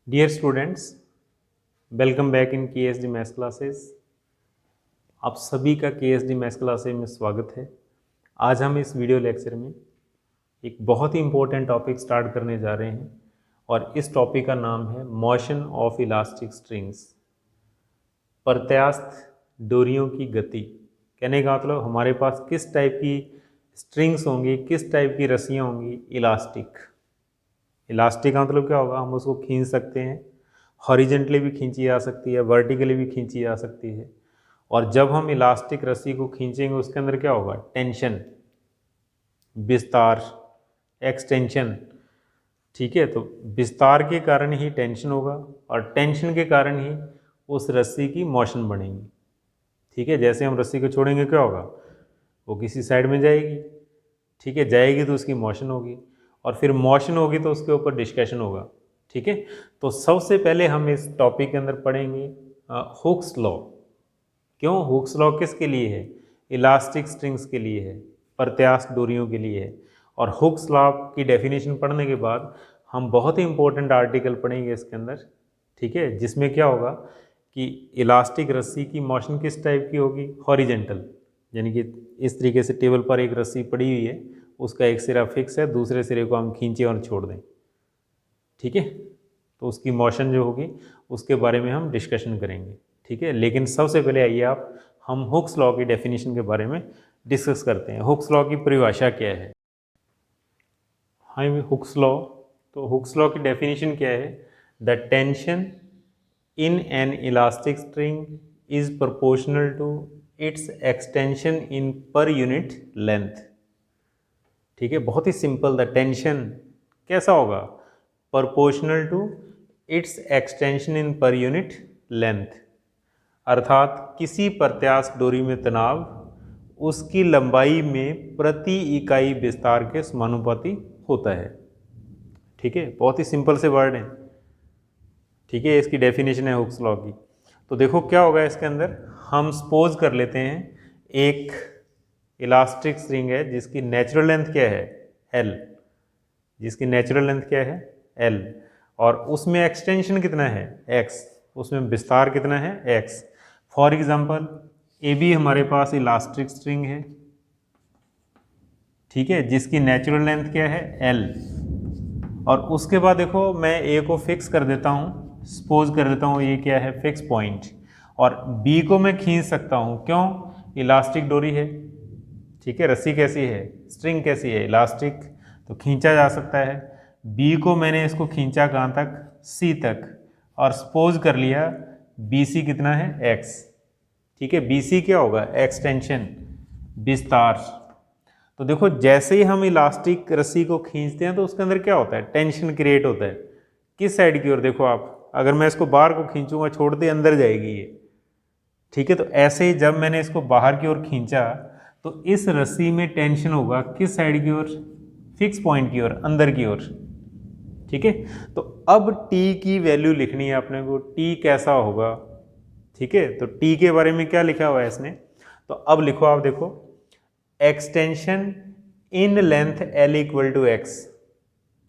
Dear students, welcome back in KSD maths classes. आप सभी का KSD मैथ्स क्लासेस में स्वागत है। आज हम इस वीडियो लेक्चर में एक बहुत ही इम्पोर्टेंट टॉपिक स्टार्ट करने जा रहे हैं और इस टॉपिक का नाम है मोशन ऑफ इलास्टिक स्ट्रिंग्स। प्रत्यास्थ डोरियों की गति। कहने का मतलब हमारे पास किस टाइप की स्ट्रिंग्स होंगी, किस टाइप की रस्सियाँ होंगी। इलास्टिक का मतलब क्या होगा, हम उसको खींच सकते हैं, हॉरिजेंटली भी खींची जा सकती है, वर्टिकली भी खींची जा सकती है। और जब हम इलास्टिक रस्सी को खींचेंगे उसके अंदर क्या होगा, टेंशन, विस्तार, एक्सटेंशन। ठीक है, तो विस्तार के कारण ही टेंशन होगा और टेंशन के कारण ही उस रस्सी की मोशन बनेगी। ठीक है, जैसे हम रस्सी को छोड़ेंगे क्या होगा, वो किसी साइड में जाएगी। ठीक है, जाएगी तो उसकी मोशन होगी और फिर मोशन होगी तो उसके ऊपर डिस्कशन होगा। ठीक है, तो सबसे पहले हम इस टॉपिक के अंदर पढ़ेंगे हुक्स लॉ। क्यों हुक्स लॉ किसके लिए है? इलास्टिक स्ट्रिंग्स के लिए है, प्रत्यास्थ डोरियों के लिए है। और हुक्स लॉ की डेफिनेशन पढ़ने के बाद हम बहुत ही इंपॉर्टेंट आर्टिकल पढ़ेंगे इसके अंदर। ठीक है, जिसमें क्या होगा कि इलास्टिक रस्सी की मोशन किस टाइप की होगी, हॉरिजेंटल, यानी कि इस तरीके से टेबल पर एक रस्सी पड़ी हुई है, उसका एक सिरा फिक्स है, दूसरे सिरे को हम खींचे और छोड़ दें। ठीक है, तो उसकी मोशन जो होगी उसके बारे में हम डिस्कशन करेंगे। ठीक है, लेकिन सबसे पहले आइए हम हुक्स लॉ की डेफिनेशन के बारे में डिस्कस करते हैं। हुक्स लॉ की परिभाषा क्या है? हाँ, हुक्स लॉ, तो हुक्स लॉ की डेफिनेशन क्या है? The tension in an elastic string is proportional to its extension in per unit length. ठीक है, बहुत ही सिंपल। द टेंशन कैसा होगा, proportional to its extension in per unit length, अर्थात किसी प्रत्यास्थ डोरी में तनाव उसकी लंबाई में प्रति इकाई विस्तार के समानुपाती होता है। ठीक है, बहुत ही सिंपल से वर्ड है। ठीक है, इसकी डेफिनेशन है हुक्स लॉ की। तो देखो क्या होगा इसके अंदर, हम सपोज कर लेते हैं एक इलास्टिक स्ट्रिंग है जिसकी नेचुरल लेंथ क्या है, L। जिसकी नेचुरल लेंथ क्या है, L, और उसमें एक्सटेंशन कितना है, X, उसमें विस्तार कितना है, X। फॉर एग्जाम्पल AB हमारे पास इलास्टिक स्ट्रिंग है, ठीक है, जिसकी नेचुरल लेंथ क्या है, L। और उसके बाद देखो मैं A को फिक्स कर देता हूँ, सपोज कर देता हूँ ये क्या है, फिक्स पॉइंट। और B को मैं खींच सकता हूँ, क्यों, इलास्टिक डोरी है। ठीक है, रस्सी कैसी है, स्ट्रिंग कैसी है, इलास्टिक, तो खींचा जा सकता है। B को मैंने इसको खींचा कहाँ तक, C तक, और सपोज कर लिया BC कितना है, X। ठीक है, BC क्या होगा, एक्सटेंशन, विस्तार। तो देखो जैसे ही हम इलास्टिक रस्सी को खींचते हैं तो उसके अंदर क्या होता है, टेंशन क्रिएट होता है। किस साइड की ओर, देखो आप, अगर मैं इसको बाहर को खींचूंगा, छोड़ते अंदर जाएगी ये। ठीक है, तो ऐसे ही जब मैंने इसको बाहर की ओर खींचा तो इस रस्सी में टेंशन होगा किस साइड की ओर, फिक्स पॉइंट की ओर, अंदर की ओर। ठीक है, तो अब T की वैल्यू लिखनी है अपने को, T कैसा होगा। ठीक है, तो T के बारे में क्या लिखा हुआ है इसने, तो अब लिखो आप, देखो extension in length L equal to X।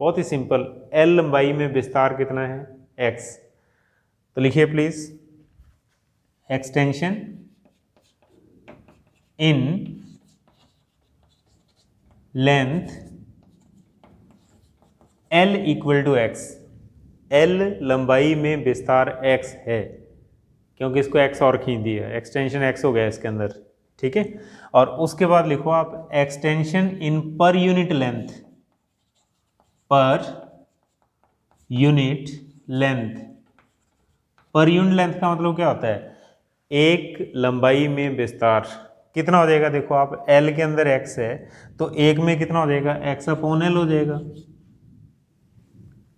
बहुत ही सिंपल, L लंबाई में विस्तार कितना है, X। तो लिखिए please, extension in length L equal to X। L लंबाई में विस्तार X है, क्योंकि इसको X और खींच दिया, एक्सटेंशन X हो गया इसके अंदर। ठीक है, और उसके बाद लिखो आप extension in per unit length, पर यूनिट लेंथ। पर यूनिट लेंथ का मतलब क्या होता है, एक लंबाई में विस्तार कितना हो जाएगा। देखो आप, L के अंदर X है तो एक में कितना हो जाएगा, X अपॉन L हो जाएगा।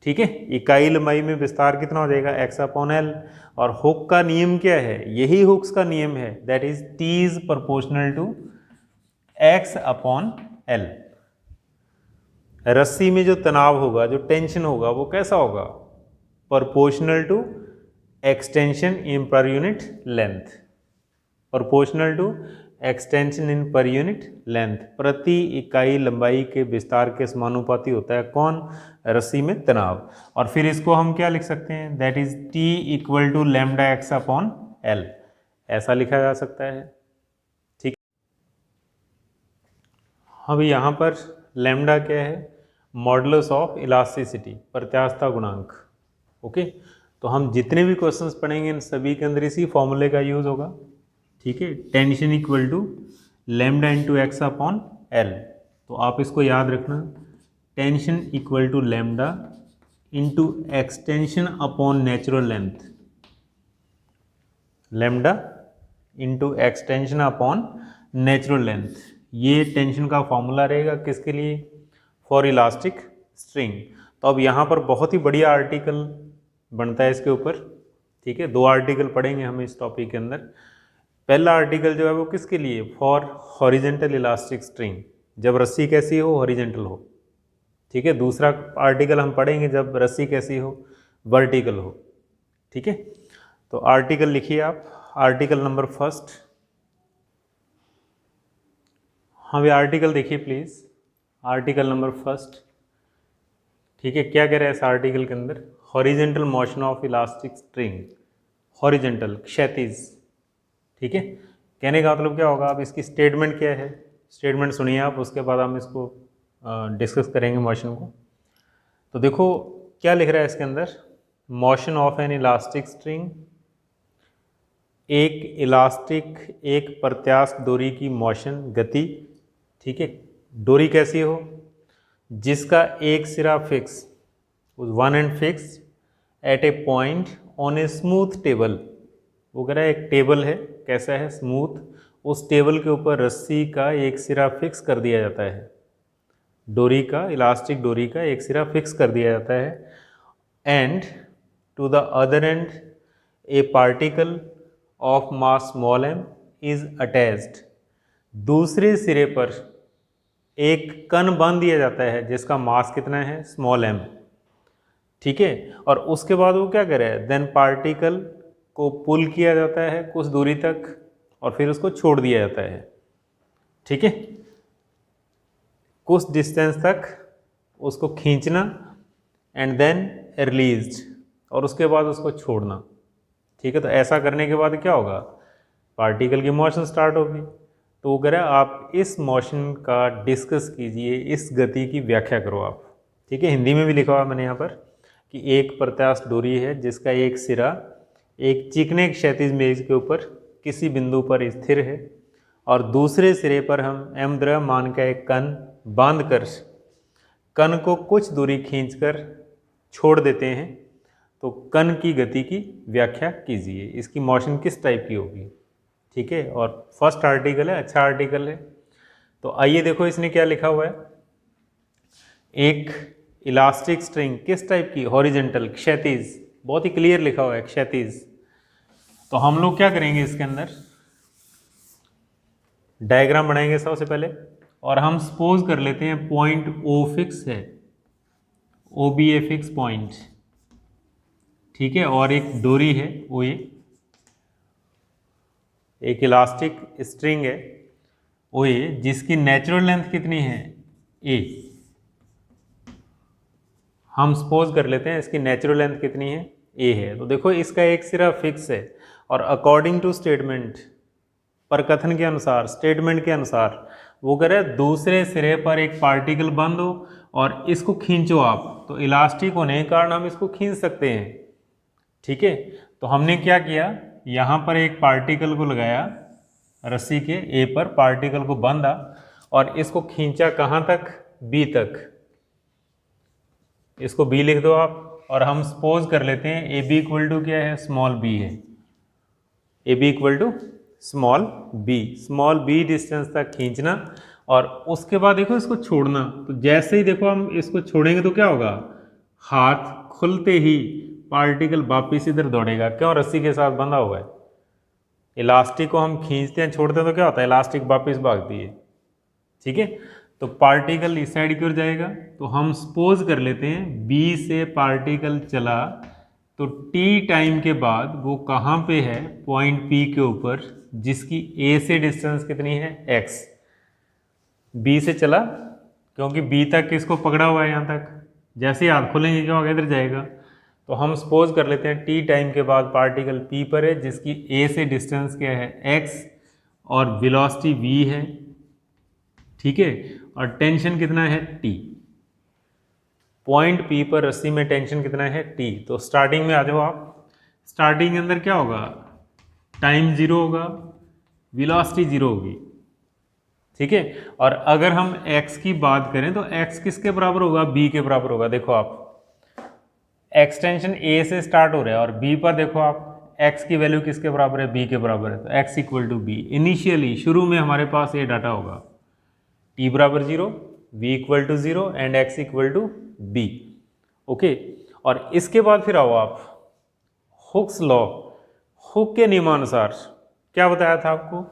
ठीक है, इकाई लंबाई में विस्तार कितना हो जाएगा, X अपॉन L। और हुक का नियम क्या है, यही हुक्स का नियम है, that is T is proportional to X upon L। रस्सी में जो तनाव होगा, जो टेंशन होगा, वो कैसा होगा, proportional to extension in per unit length, proportional to extension in per unit length, प्रति इकाई लंबाई के विस्तार के समानुपाती होता है कौन, रस्सी में तनाव। और फिर इसको हम क्या लिख सकते हैं, that is T equal to lambda x upon l, ऐसा लिखा जा सकता है। ठीक, अब यहाँ पर लैम्डा क्या है, मॉडुलस ऑफ इलास्टिसिटी, प्रत्यास्थता गुणांक। ओके, तो हम जितने भी क्वेश्चंस पढ़ेंगे इन सभी के अंदर इसी फॉर्मूले का यूज होगा। ठीक है, tension equal to lambda into x upon l. तो आप इसको याद रखना, tension equal to lambda into extension upon natural length, lambda into extension upon natural length, ये टेंशन का फॉर्मूला रहेगा किसके लिए, फॉर इलास्टिक स्ट्रिंग। तो अब यहाँ पर बहुत ही बढ़िया आर्टिकल बनता है इसके ऊपर। ठीक है, 2 आर्टिकल पढ़ेंगे हम इस टॉपिक के अंदर। पहला आर्टिकल जो है वो किसके लिए, फॉर हॉरिजेंटल इलास्टिक स्ट्रिंग, जब रस्सी कैसी हो, हॉरिजेंटल हो। ठीक है, दूसरा आर्टिकल हम पढ़ेंगे जब रस्सी कैसी हो, वर्टिकल हो। ठीक है, तो आर्टिकल लिखिए आप, आर्टिकल नंबर फर्स्ट। हाँ, ये आर्टिकल देखिए प्लीज, आर्टिकल नंबर फर्स्ट। ठीक है, क्या कह रहा है इस आर्टिकल के अंदर, horizontal motion of elastic string, horizontal क्षैतिज। ठीक है, कहने का मतलब क्या होगा, अब इसकी स्टेटमेंट क्या है, स्टेटमेंट सुनिए आप, उसके बाद हम इसको डिस्कस करेंगे मोशन को। तो देखो क्या लिख रहा है इसके अंदर, motion of N elastic string, एक इलास्टिक एक प्रत्यास्थ डोरी की मोशन, गति। ठीक है, डोरी कैसी हो, जिसका एक सिरा fix, one and fix eight A point on a smooth table. वो कह रहा है एक टेबल है, कैसा है, स्मूथ, उस टेबल के ऊपर रस्सी का एक सिरा फिक्स कर दिया जाता है, डोरी का, इलास्टिक डोरी का एक सिरा फिक्स कर दिया जाता है। And to the other end a particle of mass small m is attached, दूसरे सिरे पर एक कण बांध दिया जाता है जिसका मास कितना है, स्मॉल m। ठीक है, और उसके बाद वो क्या करे, देन पार्टिकल को पुल किया जाता है कुछ दूरी तक और फिर उसको छोड़ दिया जाता है। ठीक है, कुछ डिस्टेंस तक उसको खींचना एंड देन रिलीज्ड, और उसके बाद उसको छोड़ना। ठीक है, तो ऐसा करने के बाद क्या होगा, पार्टिकल की मोशन स्टार्ट होगी। तो वो कह रहा है आप इस मोशन का डिस्कस कीजिए, इस गति की व्याख्या करो आप। ठीक है, हिंदी में भी लिखा हुआ मैंने यहाँ पर कि एक प्रत्यास्थ डोरी है जिसका एक सिरा एक चिकने क्षैतिज मेज के ऊपर किसी बिंदु पर स्थिर है और दूसरे सिरे पर हम m द्रव्य मान का एक कण बांध कर कण को कुछ दूरी खींचकर छोड़ देते हैं। तो कण की गति की व्याख्या कीजिए, इसकी मोशन किस टाइप की होगी। ठीक है, और फर्स्ट आर्टिकल है, अच्छा आर्टिकल है। तो आइए देखो इसने क्या लिखा हुआ है, एक इलास्टिक स्ट्रिंग किस टाइप की, हॉरिजेंटल, क्षैतिज, बहुत ही क्लियर लिखा हुआ है, क्षैतिज। तो हम लोग क्या करेंगे, इसके अंदर डायग्राम बनाएंगे सबसे पहले, और हम सपोज कर लेते हैं पॉइंट O फिक्स है, O भी ए फिक्स पॉइंट। ठीक है, और एक डोरी है OA, एक इलास्टिक स्ट्रिंग है OA जिसकी नेचुरल लेंथ कितनी है, A। हम सपोज कर लेते हैं इसकी नेचुरल लेंथ कितनी है, A है। तो देखो इसका एक सिरा फिक्स है और अकॉर्डिंग टू स्टेटमेंट, पर कथन के अनुसार, स्टेटमेंट के अनुसार वो कह रहे हैं दूसरे सिरे पर एक पार्टिकल बंद हो और इसको खींचो आप, तो इलास्टिक होने के कारण हम इसको खींच सकते हैं। ठीक है, तो हमने क्या किया, यहाँ पर एक पार्टिकल को लगाया, रस्सी के A पर पार्टिकल को बांधा और इसको खींचा कहाँ तक, B तक। इसको B लिख दो आप, और हम सपोज कर लेते हैं AB इक्वल टू क्या है, स्मॉल b है, AB equal to small b distance तक खींचना और उसके बाद देखो इसको छोड़ना। तो जैसे ही देखो हम इसको छोड़ेंगे तो क्या होगा, हाथ खुलते ही पार्टिकल वापिस इधर दौड़ेगा, क्यों, रस्सी के साथ बंधा हुआ है। इलास्टिक को हम खींचते हैं छोड़ते हैं तो क्या होता है, इलास्टिक वापिस भागती है। ठीक है, तो पार्टिकल इस साइड की ओर जाएगा। तो हम सपोज कर लेते हैं B से पार्टिकल चला तो T टाइम के बाद वो कहाँ पे है, पॉइंट P के ऊपर जिसकी ए से डिस्टेंस कितनी है x, बी से चला क्योंकि बी तक किसको पकड़ा हुआ है यहाँ तक, जैसे ही हाथ खोलेंगे क्या होगा, इधर जाएगा। तो हम सपोज कर लेते हैं टी टाइम के बाद पार्टिकल पी पर है जिसकी ए से डिस्टेंस क्या है x और वेलोसिटी v है, ठीक है, और टेंशन कितना है t। पॉइंट P पर रस्सी में टेंशन कितना है T। तो स्टार्टिंग में आ जाओ आप, स्टार्टिंग के अंदर क्या होगा, टाइम 0 होगा, वेलोसिटी 0 होगी, ठीक है। और अगर हम x की बात करें तो x किसके बराबर होगा, b के बराबर होगा। देखो आप एक्सटेंशन a से स्टार्ट हो रहा है और b पर देखो आप x की वैल्यू किसके बराबर है, b के बराबर है, तो x equal to b. Initially शुरू में हमारे पास ये डाटा होगा, t बराबर 0, v equal to 0 and x equal to b, okay. और इसके बाद फिर आओ आप हुक्स लॉ, हुक के नियमानुसार क्या बताया था आपको,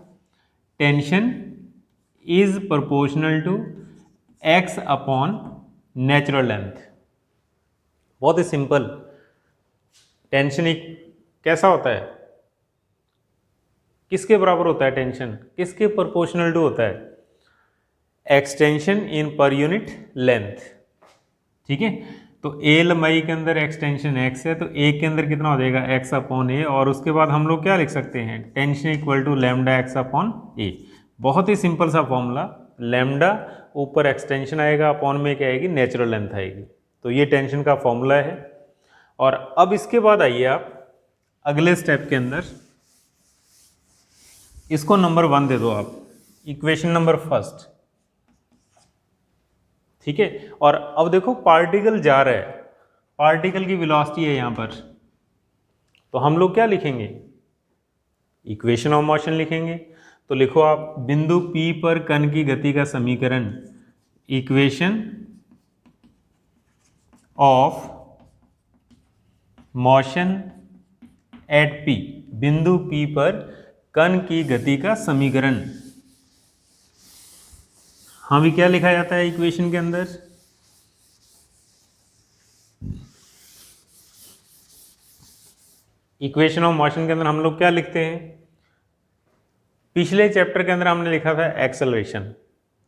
tension is proportional to x upon natural length. बहुत ही सिंपल, टेंशन एक कैसा होता है, किसके बराबर होता है, टेंशन किसके प्रोपोर्शनल टू होता है, extension in per unit length, ठीक है। तो ए लंबाई के अंदर एक्सटेंशन x है तो a के अंदर कितना हो जाएगा x अपॉन ए, और उसके बाद हम लोग क्या लिख सकते हैं, tension equal to lambda x upon a. बहुत ही सिंपल सा फॉर्मूला, लैम्डा ऊपर एक्सटेंशन आएगा, अपॉन में क्या आएगी, नेचुरल लेंथ आएगी। तो ये टेंशन का फॉर्मूला है। और अब इसके बाद आइए आप अगले स्टेप के अंदर, इसको नंबर 1 दे दो आप, इक्वेशन नंबर फर्स्ट, ठीक है। और अब देखो पार्टिकल जा रहा है, पार्टिकल की वेलोसिटी है यहाँ पर, तो हम लोग क्या लिखेंगे, इक्वेशन ऑफ मोशन लिखेंगे। तो लिखो आप बिंदु P पर कण की गति का समीकरण, equation of motion at P, बिंदु P पर कण की गति का समीकरण। हाँ भी क्या लिखा जाता है इक्वेशन के अंदर, इक्वेशन ऑफ मोशन के अंदर हम लोग क्या लिखते हैं, पिछले चैप्टर के अंदर हमने लिखा था एक्सेलरेशन,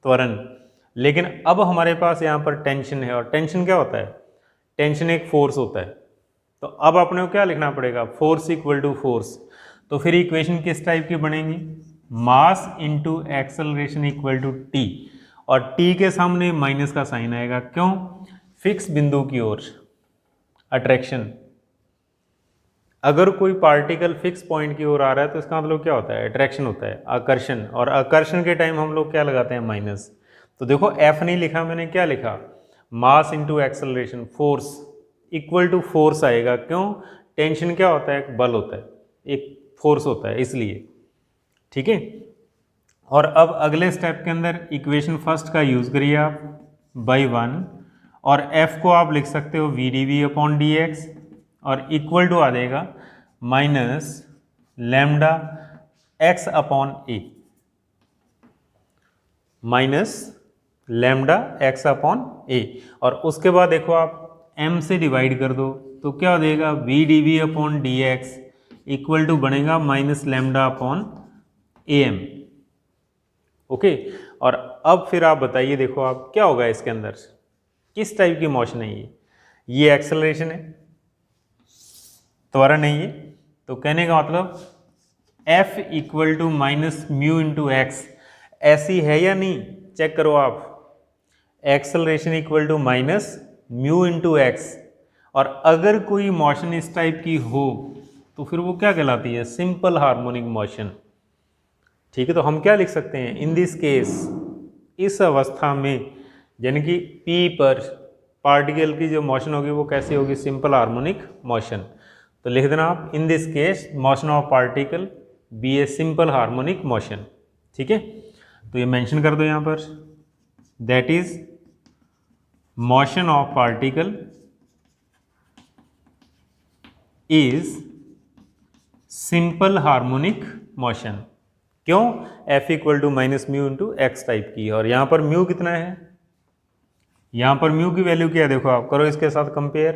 त्वरण, लेकिन अब हमारे पास यहाँ पर टेंशन है, और टेंशन क्या होता है, टेंशन एक फोर्स होता है। तो अब अपने को क्या लिखना पड़ेगा, फोर्स इक्वल टू फोर्स। तो फिर इक्वेशन किस टाइप की बनेगी, mass into acceleration equal to T, और टी के सामने माइनस का साइन आएगा, क्यों, फिक्स बिंदु की ओर अट्रैक्शन। अगर कोई पार्टिकल फिक्स पॉइंट की ओर आ रहा है तो इसका मतलब क्या होता है, अट्रैक्शन होता है, आकर्षण, और आकर्षण के टाइम हम लोग क्या लगाते हैं, माइनस। तो देखो एफ नहीं लिखा मैंने, क्या लिखा, mass into acceleration, force equal to force आएगा, क्यों, टेंशन क्या होता है, एक बल होता है, एक फोर्स होता है, इसलिए, ठीक है। और अब अगले स्टेप के अंदर इक्वेशन फर्स्ट का यूज करिए आप, बाई 1, और एफ को आप लिख सकते हो v d v upon d x, और इक्वल टू आ जाएगा minus lambda x upon a, minus lambda x upon a. और उसके बाद देखो आप m से डिवाइड कर दो तो क्या हो जाएगा, v d v upon d x equal to बनेगा minus lambda upon a m, okay. और अब फिर आप बताइए, देखो आप क्या होगा इसके अंदर, किस टाइप की मोशन है ये एक्सेलरेशन है, त्वरण है ये। तो कहने का मतलब F equal to minus mu into x, ऐसी है या नहीं, चेक करो आप, acceleration equal to minus mu into x. और अगर कोई मोशन इस टाइप की हो तो फिर वो क्या कहलाती है, सिंपल हार्मोनिक मोशन, ठीक है। तो हम क्या लिख सकते हैं, इन दिस केस, इस अवस्था में, यानी कि P पर पार्टिकल की जो मोशन होगी वो कैसी होगी, सिंपल हार्मोनिक मोशन। तो लिख देना आप, in this case motion of particle be a simple harmonic motion, ठीक है। तो ये मेंशन कर दो यहाँ पर, that is motion of particle is simple harmonic motion, क्यों, F equal to minus mu into x type की। और यहाँ पर म्यू कितना है, यहाँ पर म्यू की वैल्यू क्या है, देखो आप करो इसके साथ compare,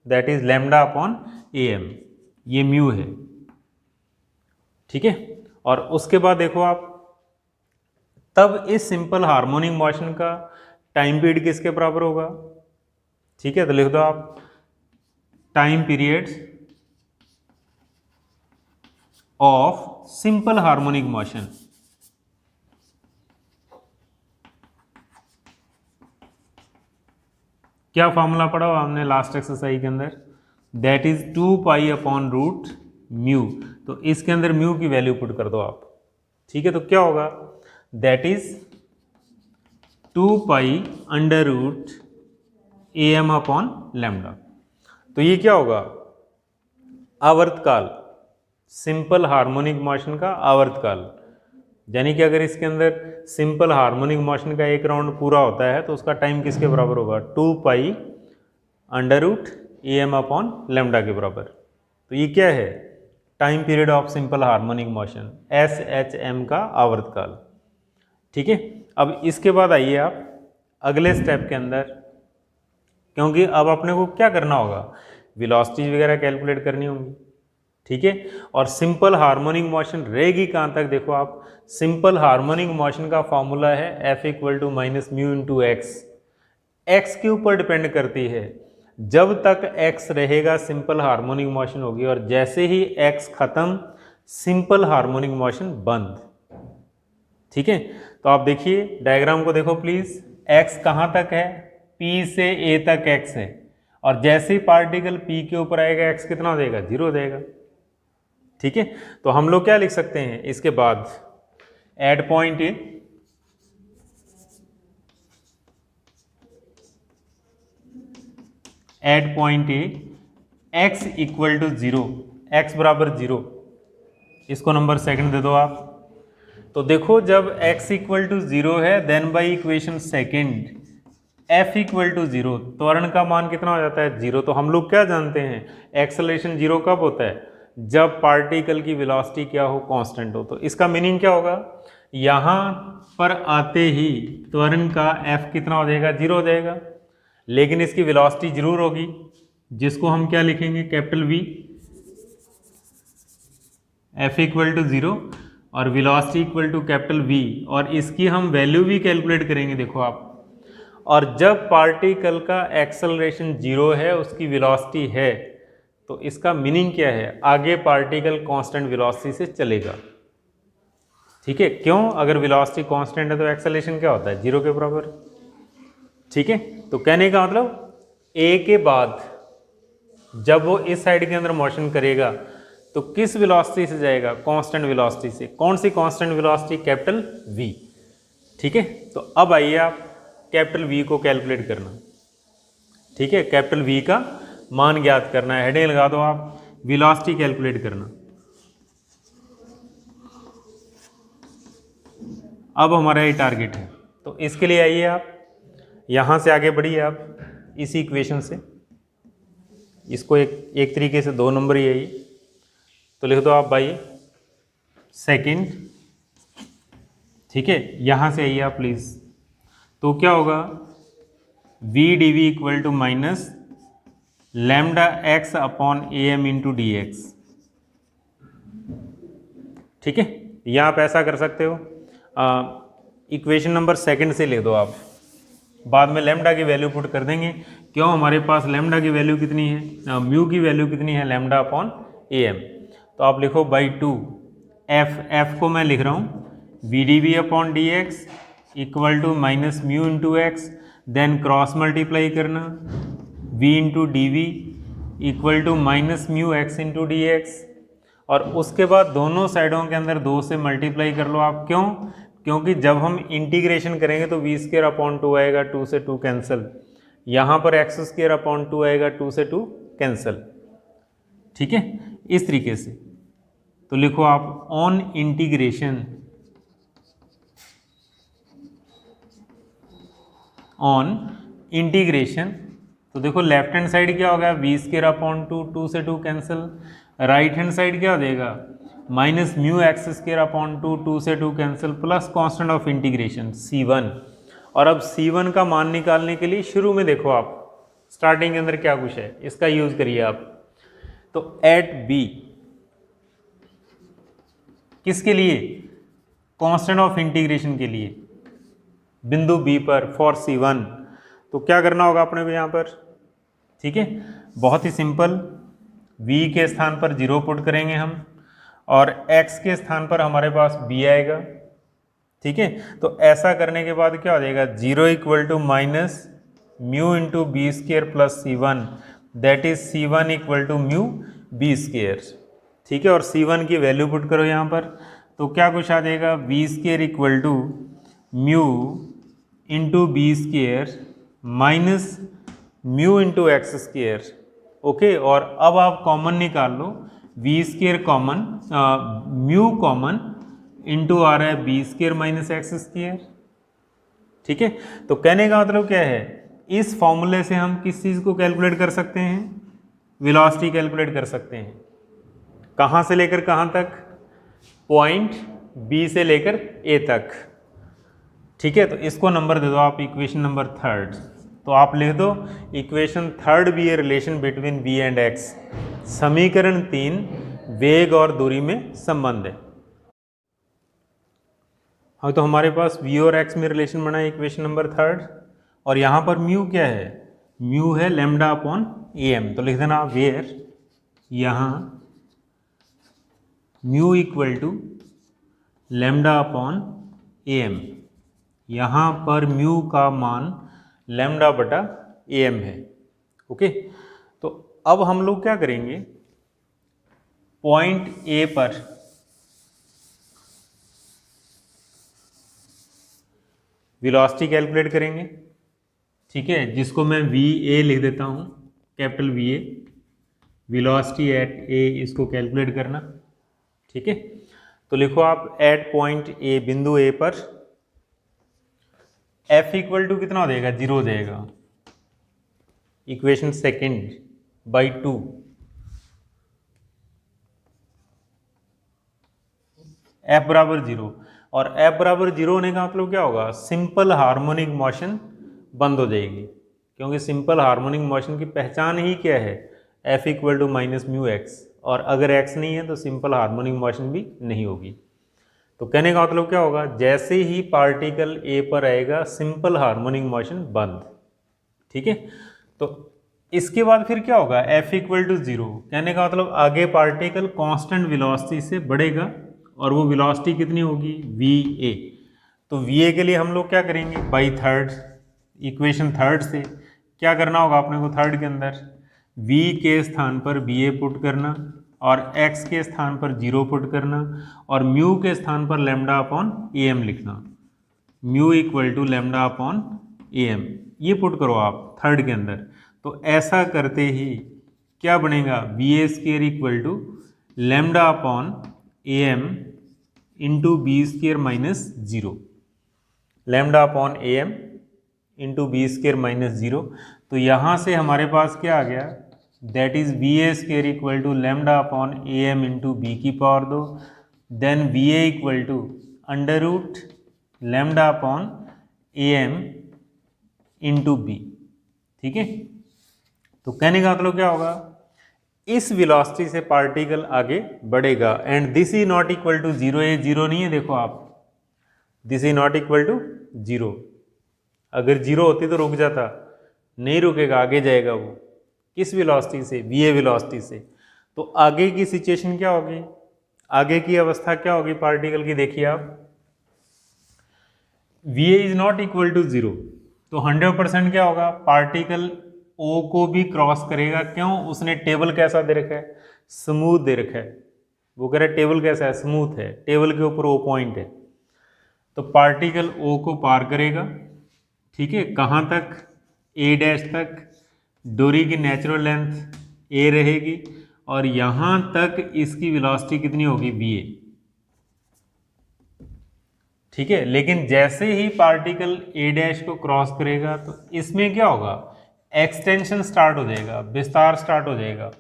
that is lambda upon a m, ये म्यू है, ठीक है। और उसके बाद देखो आप, तब इस सिंपल हार्मोनिक मोशन का टाइम पीरियड किसके बराबर होगा? ठीक है, तो लिख दो आप time periods of simple harmonic motion. क्या फॉर्मूला पढ़ा हो हमने लास्ट एक्सरसाइज के अंदर? That is 2 pi upon root mu. तो इसके अंदर म्यू की वैल्यू पुट कर दो आप। ठीक है, तो क्या होगा? That is 2 pi under root AM upon lambda. तो ये क्या होगा? आवर्तकाल, सिंपल हार्मोनिक मोशन का आवर्तकाल। यानी कि अगर इसके अंदर सिंपल हार्मोनिक मोशन का एक राउंड पूरा होता है तो उसका टाइम किसके बराबर होगा? 2 pi under root AM upon lambda के बराबर। तो ये क्या है? Time period of simple harmonic motion, SHM का आवर्तकाल। ठीक है, अब इसके बाद आइए आप अगले स्टेप के अंदर, क्योंकि अब अपने को क्या करना होगा? वेलोसिटीज वगैरह कैलकुलेट करनी होंगी। ठीक है, और सिंपल हार्मोनिक मोशन रहेगी कहाँ तक? देखो आप, सिंपल हार्मोनिक मोशन का फॉर्मूला है F equal to minus mu into x. X के ऊपर डिपेंड करती है। जब तक x रहेगा सिंपल हार्मोनिक मोशन होगी, और जैसे ही x खत्म सिंपल हार्मोनिक मोशन बंद। ठीक है, तो आप देखिए डायग्राम को देखो प्लीज। x कहाँ तक है? P से A तक x है, और जैसे ही पार्टिकल P के ऊपर आएगा x कितना देगा? 0 देगा। ठीक है, तो हम लोग क्या लिख सकते हैं इसके बाद? At point A x equal to 0, x बराबर 0, इसको नंबर सेकंड दे दो आप। तो देखो जब x इक्वल टू 0 है, then by equation second f equal to 0, त्वरण का मान कितना हो जाता है? 0। तो हम लोग क्या जानते हैं? एक्सेलरेशन 0 कब होता है? जब पार्टिकल की वेलोसिटी क्या हो? कांस्टेंट हो। तो इसका मीनिंग क्या होगा? यहाँ पर आते ही त्वरण का f कितना हो जाएगा? 0 हो जाएगा। लेकिन इसकी वेलोसिटी जरूर होगी, जिसको हम क्या लिखेंगे? Capital V। f equal to 0 और velocity equal to capital V, और इसकी हम वैल्यू भी कैलकुलेट करेंगे। देखो आप, और जब पार्टिकल का एक्सेलरेशन 0 है, उसकी वेलोसिटी है, तो इसका मीनिंग क्या है? आगे पार्टिकल कांस्टेंट वेलोसिटी से चलेगा। ठीक है, क्यों? अगर वेलोसिटी कांस्टेंट है तो एक्सेलरेशन क्या होता है? 0 के बराबर। ठीक है, तो कहने का मतलब ए के बाद जब वो इस साइड के अंदर मोशन करेगा तो किस वेलोसिटी से जाएगा? कांस्टेंट वेलोसिटी से। कौन सी कांस्टेंट वेलोसिटी? Capital V। ठीक है, तो अब आइए आप कैपिटल V को कैलकुलेट करना। ठीक है, कैपिटल V का मान ज्ञात करना है। हेडिंग लगा दो आप, वेलोसिटी कैलकुलेट करना। अब हमारा ये टारगेट है, तो इसके लिए आइए आप यहाँ से आगे बढ़िए आप इसी इक्वेशन से। इसको एक तरीके से 2 नंबर ही है ये, तो लिख दो आप बाई सेकंड। ठीक है, यहाँ से आइए आप प्लीज़। तो क्या होगा? V dV equal to minus lambda x upon AM into d x. ठीक है, यहाँ आप ऐसा कर सकते हो, इक्वेशन नंबर सेकंड से ले दो आप, बाद में लैम्डा की वैल्यू पुट कर देंगे। क्यों? हमारे पास लैम्डा की वैल्यू कितनी है? म्यू की वैल्यू कितनी है? Lambda upon AM। तो आप लिखो बाई 2, f को मैं लिख रहा हूँ VdV upon d x equal to minus mu into x, then cross multiply करना v into d v equal to minus mu x into d x, और उसके बाद दोनों साइडों के अंदर 2 से मल्टीप्लाई कर लो आप। क्यों? क्योंकि जब हम इंटीग्रेशन करेंगे तो वी स्क्वायर अपॉन 2 आएगा, 2 से 2 कैंसिल। यहाँ पर एक्स स्क्वायर अपॉन 2 आएगा, 2 से 2 कैंसिल। ठीक है, इस तरीके से। तो लिखो आप ऑन इंटीग्रेशन, तो देखो लेफ्ट हैंड साइड क्या होगा? वी स्क्वायर अपॉन 2, 2 से 2 कैंसिल। राइट हैंड साइड क्या हो जाएगा? Minus mu x square upon 2, 2 से 2 cancel, plus constant of integration C1। और अब C1 का मान निकालने के लिए शुरू में देखो आप स्टार्टिंग के अंदर क्या कुछ है, इसका यूज करिए आप। तो एट B किसके लिए? कांस्टेंट ऑफ इंटीग्रेशन के लिए, बिंदु बी पर फॉर C1। तो क्या करना होगा अपने को यहाँ पर? ठीक है, बहुत ही सिंपल, v के स्थान पर 0 पुट करेंगे हम और x के स्थान पर हमारे पास b आएगा। ठीक है, तो ऐसा करने के बाद क्या हो जाएगा? 0 equal to minus mu into b square plus C1, that is C1 equal to mu b square. ठीक है, और C1 की वैल्यू पुट करो यहाँ पर, तो क्या कुछ आ जाएगा? B square equal to mu into b square minus mu into x square. Okay, और अब आप कॉमन निकाल लो, b square common, mu common into आ रहा है b square minus x square. ठीक है, तो कहने का मतलब क्या है? इस फॉर्मूले से हम किस चीज़ को कैलकुलेट कर सकते हैं? वेलोसिटी कैलकुलेट कर सकते हैं। कहाँ से लेकर कहाँ तक? पॉइंट बी से लेकर ए तक। ठीक है, तो इसको नंबर दे दो आप, इक्वेशन नंबर 3। तो आप लिख दो इक्वेशन 3 भी है relation between v and x। समीकरण 3 वेग और दूरी में संबंध है। हाँ, तो हमारे पास v और x में रिलेशन बना है इक्वेशन नंबर 3, और यहाँ पर म्यू क्या है? म्यू है लैम्डा अपॉन am। तो लिख देना वेयर यहाँ mu equal to lambda upon am। यहाँ पर म्यू का मान लैम्डा बटा am है। ओके, तो अब हम लोग क्या करेंगे? पॉइंट ए पर वेलोसिटी कैलकुलेट करेंगे। ठीक है, जिसको मैं VA लिख देता हूँ, कैपिटल VA, वेलोसिटी एट ए, इसको कैलकुलेट करना। ठीक है, तो लिखो आप एट पॉइंट ए, बिंदु ए पर F इक्वल टू कितना हो जाएगा? 0 हो जाएगा। इक्वेशन 2/2 F बराबर 0, और F बराबर 0 होने का मतलब क्या होगा? सिंपल हार्मोनिक मोशन बंद हो जाएगी, क्योंकि सिंपल हार्मोनिक मोशन की पहचान ही क्या है? F equal to minus mu x, और अगर x नहीं है तो सिंपल हार्मोनिक मोशन भी नहीं होगी। तो कहने का मतलब क्या होगा? जैसे ही पार्टिकल A पर आएगा सिंपल हार्मोनिक मोशन बंद। ठीक है, तो इसके बाद फिर क्या होगा? F इक्वल टू 0, कहने का मतलब आगे पार्टिकल कांस्टेंट वेलोसिटी से बढ़ेगा, और वो वेलोसिटी कितनी होगी? VA। तो VA के लिए हम लोग क्या करेंगे? बाई थर्ड, इक्वेशन 3 से क्या करना होगा अपने को? 3 के अंदर V के स्थान पर BA पुट करना, और x के स्थान पर 0 पुट करना, और म्यू के स्थान पर लैम्डा अपॉन am लिखना। Mu equal to lambda upon am, ये पुट करो आप 3 के अंदर। तो ऐसा करते ही क्या बनेगा? VA square equal to lambda upon am into b square minus 0, lambda upon am into b square minus 0। तो यहाँ से हमारे पास क्या आ गया? That is VA square equal to lambda upon am into b की power 2, then VA equal to under root lambda upon am into b. ठीक है, तो कहने का मतलब क्या होगा? इस वेलोसिटी से पार्टिकल आगे बढ़ेगा, and this is not equal to 0। ये 0 नहीं है, देखो आप, this is not equal to 0। अगर 0 होती तो रुक जाता, नहीं रुकेगा, आगे जाएगा वो। किस वेलोसिटी से? VA वेलोसिटी से। तो आगे की सिचुएशन क्या होगी? आगे की अवस्था क्या होगी पार्टिकल की? देखिए आप, VA is not equal to 0, तो 100% क्या होगा? पार्टिकल O को भी क्रॉस करेगा। क्यों? उसने टेबल कैसा दे रखा है? स्मूथ दे रखा है। वो कह रहा है टेबल कैसा है? स्मूथ है। टेबल के ऊपर O पॉइंट है, तो पार्टिकल O को पार करेगा। ठीक है, कहाँ तक? A डैश तक। डोरी की नेचुरल लेंथ A रहेगी, और यहाँ तक इसकी वेलोसिटी कितनी होगी? VA। ठीक है, लेकिन जैसे ही पार्टिकल A डैश को क्रॉस करेगा तो इसमें क्या होगा? एक्सटेंशन स्टार्ट हो जाएगा, विस्तार स्टार्ट हो जाएगा।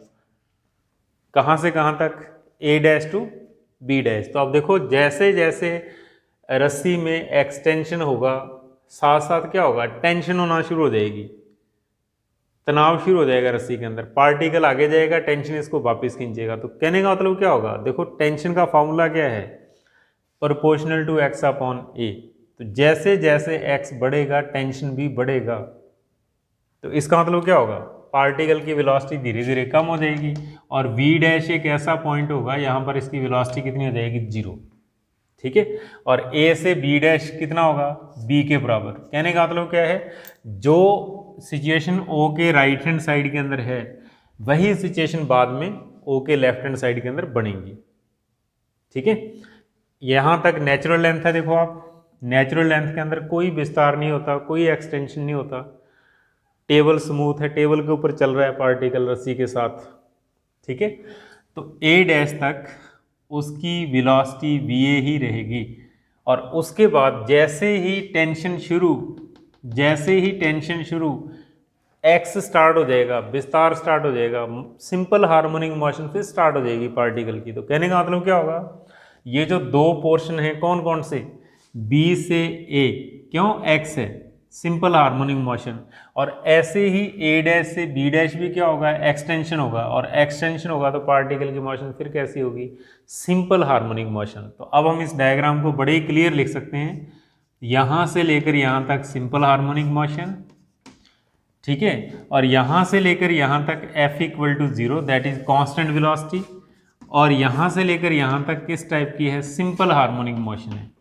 कहाँ से कहाँ तक? A dash to B dash. तो अब देखो, जैसे जैसे रस्सी में एक्सटेंशन होगा, साथ साथ क्या होगा? टेंशन होना शुरू हो जाएगी, तनाव शुरू हो जाएगा रस्सी के अंदर। पार्टिकल आगे जाएगा, टेंशन इसको वापस खींचेगा। तो कहने का मतलब क्या होगा? देखो, टेंशन का फॉर्मूला क्या है? प्रोपोर्शनल टू एक्स अपॉन ए। तो जैसे जैसे एक्स बढ़ेगा टेंशन भी बढ़ेगा। तो इसका मतलब क्या होगा, पार्टिकल की वेलोसिटी धीरे धीरे कम हो जाएगी और v डैश एक ऐसा पॉइंट होगा यहाँ पर इसकी वेलोसिटी कितनी हो जाएगी, 0। ठीक है, और a से b डैश कितना होगा, b के बराबर। कहने का मतलब क्या है, जो सिचुएशन o के राइट हैंड साइड के अंदर है वही सिचुएशन बाद में o के लेफ्ट हैंड साइड के अंदर बनेगी। ठीक है, यहाँ तक नेचुरल लेंथ है। देखो आप, नेचुरल लेंथ के अंदर कोई विस्तार नहीं होता, कोई एक्सटेंशन नहीं होता, टेबल स्मूथ है, टेबल के ऊपर चल रहा है पार्टिकल रस्सी के साथ। ठीक है, तो a डैश तक उसकी वेलोसिटी va ही रहेगी और उसके बाद जैसे ही टेंशन शुरू x स्टार्ट हो जाएगा, विस्तार स्टार्ट हो जाएगा, सिंपल हार्मोनिक मोशन फिर स्टार्ट हो जाएगी पार्टिकल की। तो कहने का मतलब क्या होगा, ये जो दो पोर्शन है कौन कौन से, b से a, क्यों, x है, सिंपल हार्मोनिक मोशन, और ऐसे ही a डैश से b डैश भी क्या होगा, एक्सटेंशन होगा, और एक्सटेंशन होगा तो पार्टिकल की मोशन फिर कैसी होगी, सिंपल हार्मोनिक मोशन। तो अब हम इस डायग्राम को बड़े ही क्लियर लिख सकते हैं, यहां से लेकर यहां तक सिंपल हार्मोनिक मोशन, ठीक है, और यहां से लेकर यहां तक f equal to 0 that is constant velocity, और यहां से लेकर यहां तक किस टाइप की है, सिंपल हार्मोनिक मोशन है।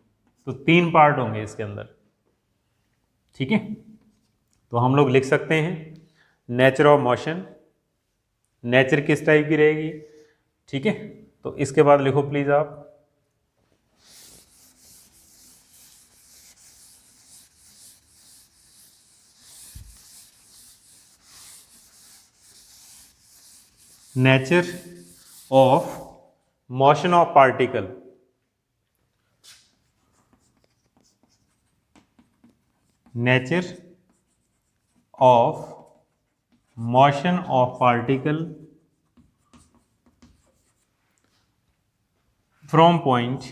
तो 3 पार्ट होंगे इसके अंदर। ठीक है, तो हम लोग लिख सकते हैं नेचर ऑफ मोशन, नेचर किस टाइप की रहेगी। ठीक है, तो इसके बाद लिखो प्लीज आप, nature of motion of particle. Nature of motion of particle from point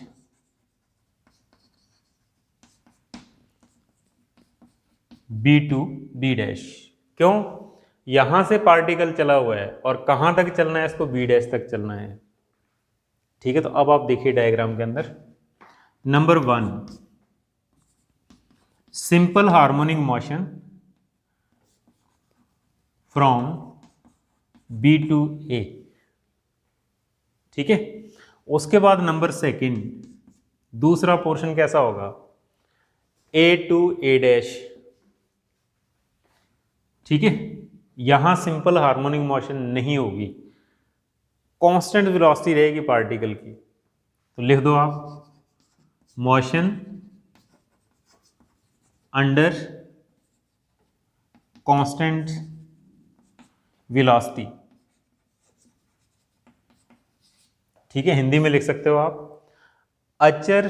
B to B dash. क्यों, यहां से पार्टिकल चला हुआ है और कहां तक चलना है, इसको B डैश तक चलना है। ठीक है, तो अब आप देखिए डायग्राम के अंदर, number 1 simple harmonic motion from B to A। ठीक है, उसके बाद नंबर 2 दूसरा पोर्शन कैसा होगा, A टू A डैश। ठीक है, यहां सिंपल हार्मोनिक मोशन नहीं होगी, कांस्टेंट वेलोसिटी रहेगी पार्टिकल की। तो लिख दो आप, मोशन अंडर कांस्टेंट वेलोसिटी। ठीक है, हिंदी में लिख सकते हो आप, अचर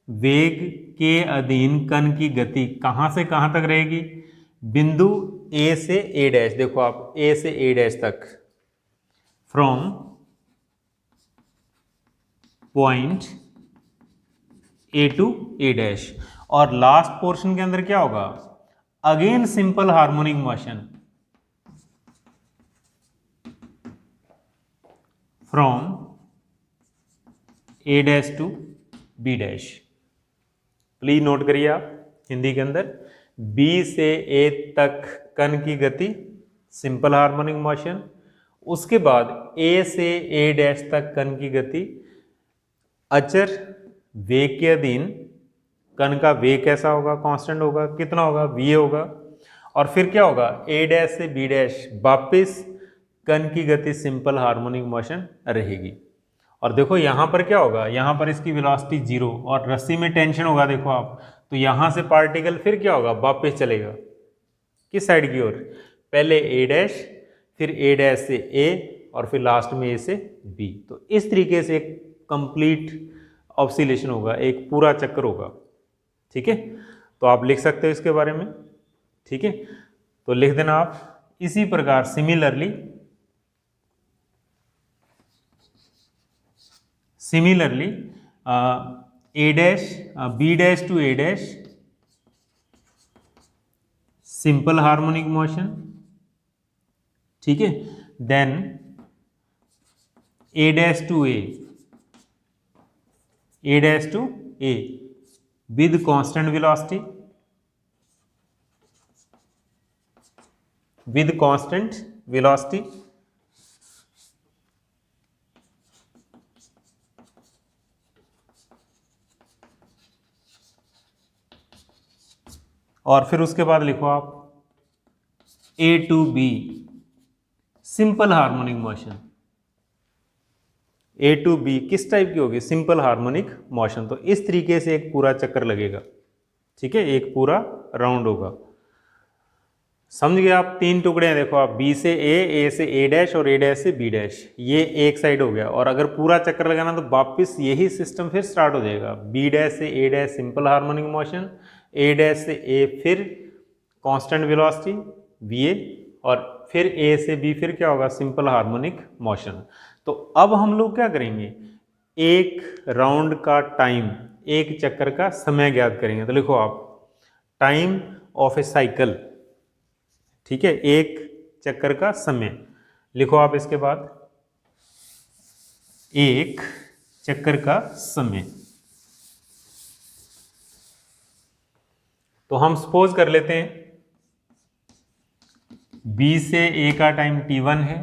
वेग के अधीन कण की गति कहां से कहां तक रहेगी, बिंदु A से A डैश। देखो आप, A से A डैश तक, from point A to A dash. और लास्ट पोर्शन के अंदर क्या होगा, again simple harmonic motion from A dash to B dash. Please note करिए आप, हिंदी के अंदर B से A तक कण की गति सिंपल हार्मोनिक मोशन, उसके बाद A से A डैश तक कण की गति अचर वेग के अधीन, कण का वेग कैसा होगा, कांस्टेंट होगा, कितना होगा, v होगा, और फिर क्या होगा, A डैश से B डैश वापिस कण की गति सिंपल हार्मोनिक मोशन रहेगी। और देखो यहां पर क्या होगा, यहां पर इसकी वेलोसिटी 0 और रस्सी में टेंशन होगा, देखो आप, तो यहां से पार्टिकल फिर क्या होगा, वापस चलेगा किस साइड की ओर, पहले A डैश, फिर A डैश से A, और फिर लास्ट में A से B। तो इस तरीके से एक कंप्लीट ऑसिलेशन होगा, एक पूरा चक्कर होगा। ठीक है, तो आप लिख सकते हो इसके बारे में। ठीक है, तो लिख देना आप, इसी प्रकार similarly A dash B dash to A dash simple harmonic motion. ठीक है, then A dash to A dash to A with constant velocity, with constant velocity, और फिर उसके बाद लिखो आप A to B simple harmonic motion. A to B किस type की होगी? Simple harmonic motion. तो इस तरीके से एक पूरा चक्कर लगेगा, ठीक है, एक पूरा राउंड होगा। समझ गए आप? तीन टुकड़े हैं, देखो आप, बी से ए से ए डैश और ए डैश से बी डैश, ये एक साइड हो गया। और अगर पूरा चक्कर लगाना तो वापस यही सिस्टम फिर स्टार्ट हो जाएगा। बी डैश से A dash simple harmonic motion, A dash से ए फिर कांस्टेंट वेलोसिटी वी ए, और फिर ए से बी फिर क्या होगा? Simple harmonic motion. तो अब हम लोग क्या करेंगे? एक राउंड का टाइम, एक चक्कर का समय ज्ञात करेंगे। तो लिखो आप टाइम ऑफ ए साइकिल, ठीक है, एक चक्कर का समय लिखो आप। इसके बाद एक चक्कर का समय, तो हम सपोज कर लेते हैं B से A का टाइम T1 है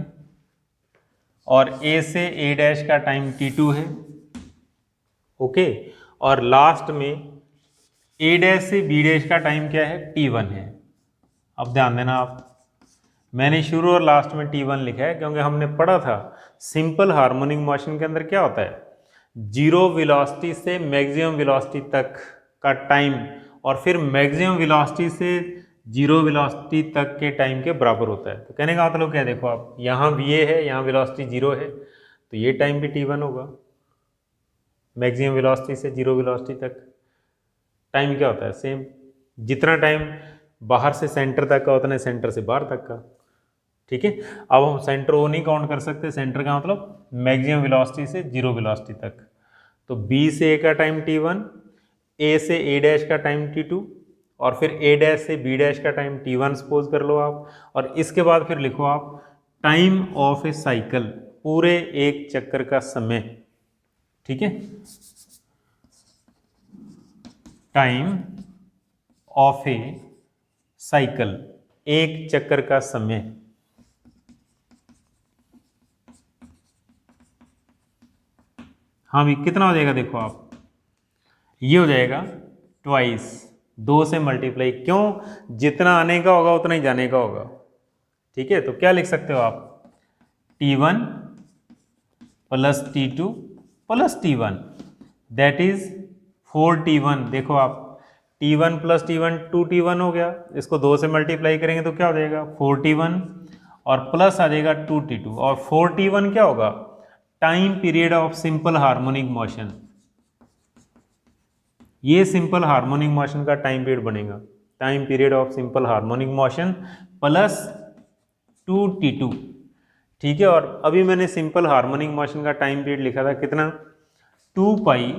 और A से A डैश का टाइम T2 है, ओके। और लास्ट में A डैश से B डैश का टाइम क्या है? T1 है। अब ध्यान देना आप, मैंने शुरू और लास्ट में T1 लिखा है क्योंकि हमने पढ़ा था सिंपल हार्मोनिक मोशन के अंदर क्या होता है? जीरो वेलोसिटी से मैक्सिमम वेलोसिटी तक का टाइम, और फिर मैक्सिमम वेलोसिटी से जीरो वेलोसिटी तक के टाइम के बराबर होता है। तो कहने का मतलब क्या है? देखो आप, यहाँ VA है, यहाँ वेलोसिटी जीरो है, तो ये टाइम भी T1 होगा। मैक्सिमम वेलोसिटी से जीरो वेलोसिटी तक टाइम क्या होता है? सेम। जितना टाइम बाहर से सेंटर तक का उतना सेंटर से बाहर तक का, ठीक है। अब हम सेंटर वो नहीं काउंट कर सकते, सेंटर का मतलब मैक्सिमम वेलोसिटी से जीरो वेलोसिटी तक। तो B से A का टाइम T1, A से A डैश का टाइम T2, और फिर A डैश से B डैश का टाइम T1 सपोज कर लो आप। और इसके बाद फिर लिखो आप टाइम ऑफ ए साइकिल, पूरे एक चक्कर का समय, ठीक है, टाइम ऑफ ए साइकिल, एक चक्कर का समय। हाँ भी कितना हो जाएगा? देखो आप, ये हो जाएगा ट्वाइस, 2 से मल्टीप्लाई। क्यों? जितना आने का होगा उतना ही जाने का होगा, ठीक है। तो क्या लिख सकते हो आप? T1 plus T2 plus T1 that is 4T1। देखो आप, T1 प्लस T1 2T1 हो गया, इसको 2 से मल्टीप्लाई करेंगे तो क्या हो जाएगा? 4T1, और प्लस आ जाएगा 2T2, और 4T1 क्या होगा? Time period of simple harmonic motion. ये सिंपल हार्मोनिक मोशन का टाइम पीरियड बनेगा, time period of simple harmonic motion plus 2T2, ठीक है। और अभी मैंने सिंपल हार्मोनिक मोशन का टाइम पीरियड लिखा था कितना? 2 pi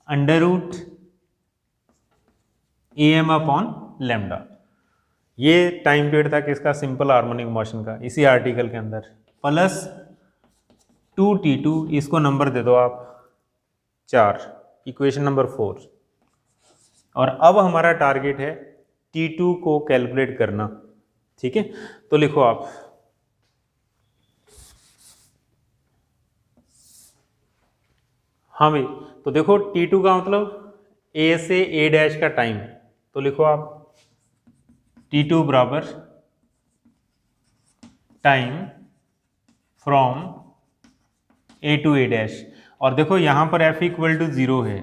under root AM upon lambda. ये टाइम पीरियड था किसका? सिंपल हार्मोनिक मोशन का, इसी आर्टिकल के अंदर। प्लस 2T2, इसको नंबर दे दो आप 4, इक्वेशन नंबर 4। और अब हमारा टारगेट है T2 को कैलकुलेट करना, ठीक है। तो लिखो आप हाँ भाई, तो देखो T2 का मतलब A से A डैश का टाइम, तो लिखो आप T2 बराबर time from A to A dash. और देखो यहाँ पर F इक्वल टू 0 है,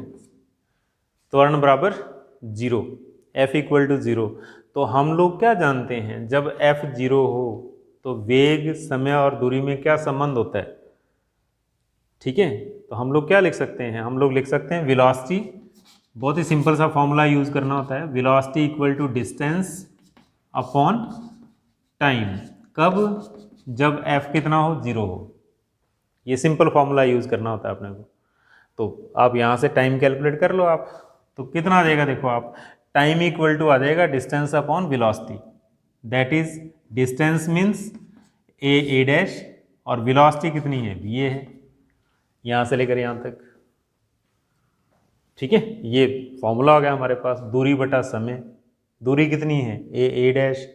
त्वरण बराबर 0, F इक्वल टू 0। तो हम लोग क्या जानते हैं? जब F 0 हो तो वेग, समय और दूरी में क्या संबंध होता है, ठीक है। तो हम लोग क्या लिख सकते हैं? हम लोग लिख सकते हैं वेलोसिटी, बहुत ही सिंपल सा फॉर्मूला यूज करना होता है, velocity equal to distance upon time. कब? जब F कितना हो? 0 हो। ये सिंपल फॉर्मूला यूज करना होता है अपने को। तो आप यहाँ से टाइम कैलकुलेट कर लो आप, तो कितना आ जाएगा? देखो आप, टाइम इक्वल टू आ जाएगा distance upon velocity, that is distance means A dash, और वेलोसिटी कितनी है? VA है, यहाँ से लेकर यहाँ तक। ठीक है, ये फॉर्मूला हो गया हमारे पास, दूरी बटा समय। दूरी कितनी है, ए डैश,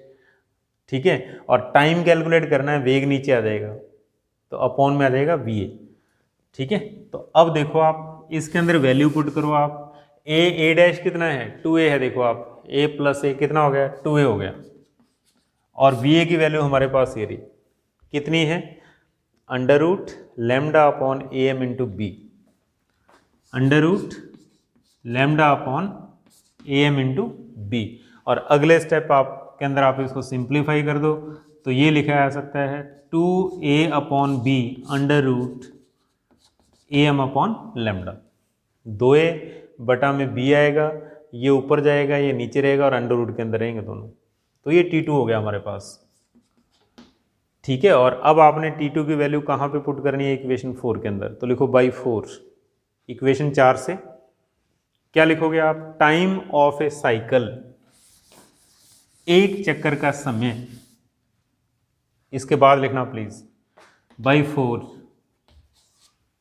ठीक है, और टाइम कैलकुलेट करना है, वेग नीचे आ जाएगा तो अपॉन में आ जाएगा वी ए। ठीक है, तो अब देखो आप इसके अंदर वैल्यू पुट करो आप, ए डैश कितना है, 2a है, देखो आप a प्लस ए कितना हो गया, 2a हो गया, और वी ए की वैल्यू हमारे पास ये रही, कितनी है, under root lambda upon a m into b, under root lambda upon a m into b. और अगले स्टेप आप के अंदर आप इसको सिंप्लीफाई कर दो तो ये लिखा जा सकता है 2a upon b under root A M upon lambda. 2a बटा में b आएगा, ये ऊपर जाएगा, ये नीचे रहेगा, और अंडर रूट के अंदर रहेंगे दोनों, तो ये T2 हो गया हमारे पास। ठीक है, और अब आपने T2 की वैल्यू कहाँ पे पुट करनी है, इक्वेशन 4 के अंदर, तो लिखो बाई 4। इक्वेशन 4 से क्या लिखोगे आप, टाइम ऑफ ए साइकिल, एक चक्कर का समय, इसके बाद लिखना प्लीज बाई 4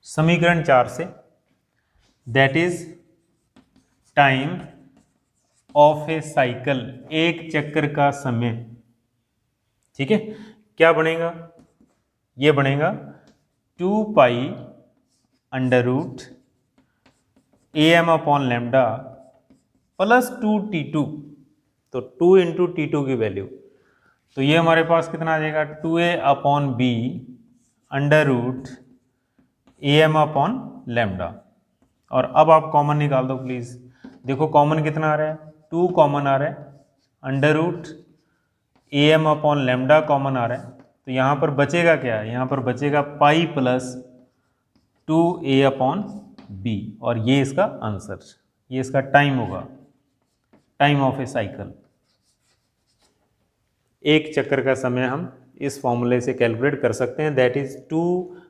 समीकरण 4 से, that is time of A cycle, एक चक्कर का समय। ठीक है, क्या बनेगा, ये बनेगा 2 pi under root A M upon lambda plus 2T2, तो 2 इंटू T2 की वैल्यू, तो ये हमारे पास कितना आ जाएगा, 2a upon b under root A M upon lambda. और अब आप कॉमन निकाल दो प्लीज, देखो कॉमन कितना आ रहा है, 2 कॉमन आ रहा है, under root A M upon lambda common आ रहा है, तो यहाँ पर बचेगा क्या, यहाँ पर बचेगा पाई प्लस 2a अपॉन बी, और ये इसका आंसर, ये इसका टाइम होगा, टाइम ऑफ ए साइकिल, एक चक्कर का समय हम इस फॉर्मूले से कैलकुलेट कर सकते हैं, that is 2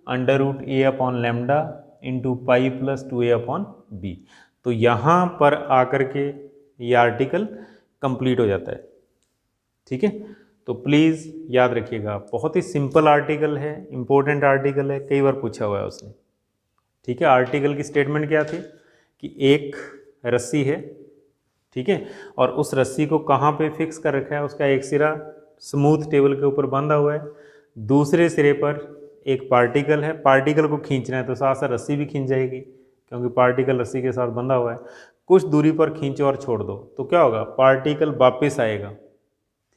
under root a upon lambda into pi plus 2a upon b. तो यहाँ पर आकर के ये आर्टिकल कंप्लीट हो जाता है। ठीक है, तो प्लीज़ याद रखिएगा, बहुत ही सिंपल आर्टिकल है, इंपॉर्टेंट आर्टिकल है, कई बार पूछा हुआ है उसने। ठीक है, आर्टिकल की स्टेटमेंट क्या थी कि एक रस्सी है, ठीक है, और उस रस्सी को कहाँ पे फिक्स कर रखा है, उसका एक सिरा स्मूथ टेबल के ऊपर बंधा हुआ है, दूसरे सिरे पर एक पार्टिकल है, पार्टिकल को खींचना है तो साथ साथ रस्सी भी खींच जाएगी क्योंकि पार्टिकल रस्सी के साथ बंधा हुआ है। कुछ दूरी पर खींचो और छोड़ दो तो क्या होगा, पार्टिकल वापस आएगा।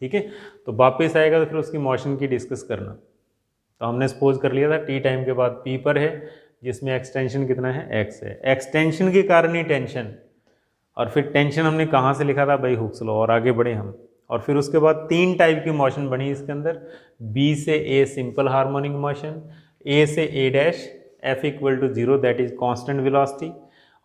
ठीक है, तो वापस आएगा तो फिर उसकी मोशन की डिस्कस करना। तो हमने सपोज कर लिया था टी टाइम के बाद पी पर है, जिसमें एक्सटेंशन कितना है, एक्स है, एक्सटेंशन के कारण ही टेंशन, और फिर टेंशन हमने कहाँ से लिखा था भाई, हुक्स लॉ, और आगे बढ़े हम। और फिर उसके बाद 3 टाइप की मोशन बनी इसके अंदर, बी से A simple harmonic motion, A से A dash F equal to 0 that is constant velocity,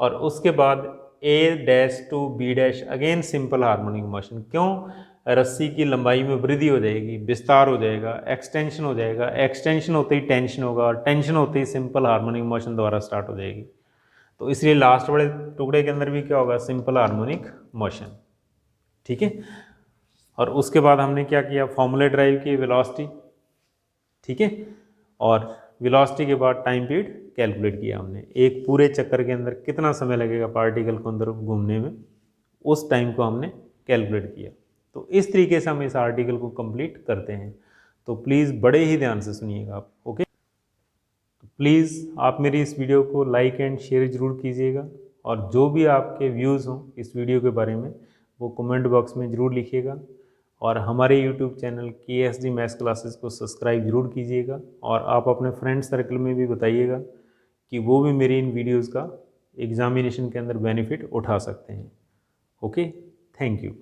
और उसके बाद A dash to B dash again simple harmonic motion. क्यों, रस्सी की लंबाई में वृद्धि हो जाएगी, विस्तार हो जाएगा, एक्सटेंशन हो जाएगा, एक्सटेंशन होते ही टेंशन होगा, और टेंशन होते ही सिंपल हार्मोनिक मोशन दोबारा स्टार्ट हो जाएगी। तो इसलिए लास्ट वाले टुकड़े के अंदर भी क्या होगा, सिंपल हार्मोनिक मोशन। ठीक है, और उसके बाद हमने क्या किया, फॉर्मूले ड्राइव किए वेलोसिटी। ठीक है, और वेलोसिटी के बाद टाइम पीरियड कैलकुलेट किया हमने, एक पूरे चक्कर के अंदर कितना समय लगेगा पार्टिकल को अंदर घूमने में, उस टाइम को हमने कैलकुलेट किया। तो इस तरीके से हम इस आर्टिकल को कंप्लीट करते हैं। तो प्लीज़ बड़े ही ध्यान से सुनिएगा आप, ओके। तो प्लीज़ आप मेरी इस वीडियो को लाइक एंड शेयर ज़रूर कीजिएगा, और जो भी आपके व्यूज़ हों इस वीडियो के बारे में वो कमेंट बॉक्स में ज़रूर लिखिएगा, और हमारे YouTube channel KSG maths classes को सब्सक्राइब ज़रूर कीजिएगा, और आप अपने फ्रेंड सर्कल में भी बताइएगा कि वो भी मेरी इन वीडियोज़ का एग्ज़ामिनेशन के अंदर बेनिफिट उठा सकते हैं। Okay, thank you.